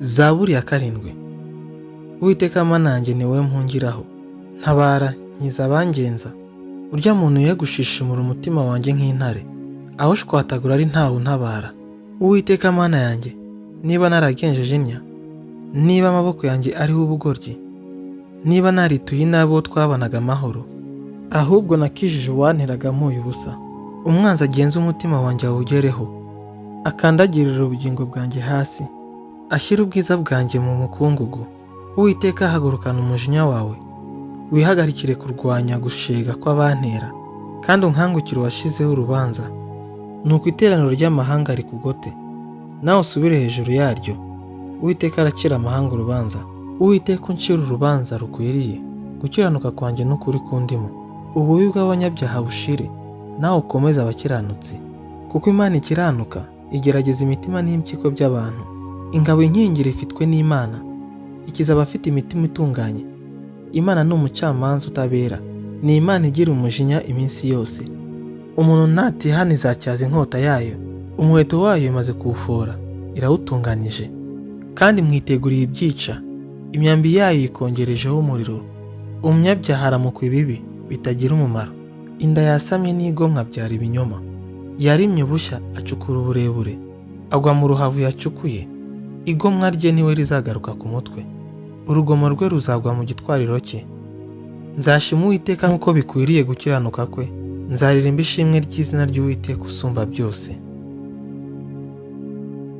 Zaburi ya 7. Uwiteka Mana yanjye ni wowe mpungiraho, ntabara nkiza abangenza. Urya muntu ye gushishimura umutima wanjye nk'intare, aho shwatagura ari ntawe untabara. Uwiteka Mana yanjye, niba naragenjeje ntya, niba amaboko yanjye ariho ubugoryi, niba narituye inabi uwo twabanaga amahoro, ahubwo nakijije uwanteraga mpuye ubusa. Umwanzi agenza umutima wanjye awugereho, akandagirira ubugingo bwanjye hasi, ashyira ubwiza bwanjye mu mukungugu. Uwiteka hagurukana umujinya wawe, wihagarikire kurwanya gushega kw'abantera, kandi unkangukire uwashyizeho urubanza. Nuko iteraniro ry'amahanga rikugote, nawe usubire hejuru yaryo. Uwiteka aracira amahanga urubanza. Uwiteka uncira urubanza rukwiriye, gukiranuka kwanjye n'ukuri kundimo. Ububi bw'abanyabyaha bushire, nawe ukomeze abakiranutsi. Kuko Imana ikiranuka, igerageza imitima n'impyiko by'abantu. Ingabo inkingira ifitwe n'Imana, ikiza abafite imitima itunganye. Imana ni umucamanza utabera, ni Imana igira umujinya iminsi yose. Umuntu natihana izacyaza inkota yayo, umuheto wayo imaze kuwufora, irawutunganije. Kandi mwiteguriye ibyica, imyambi yayo ikongerejeho umuriro. Umunyabyaha aramukwa ibibi bitagira umumaro. Inda yasamye n'igomwa byara ibinyoma. Yarimye ubushya acukura uburebure, agwa mu ruhavu yacukuye. Igomwa rye niwe rizagaruka ku mutwe, urugomo rwe ruzagwa mu gitwariro cye. Nzashima Uwiteka nk'uko bikwiriye gukiranuka kwe, nzaririmba ishimwe ry'izina ry'Uwiteka usumba byose.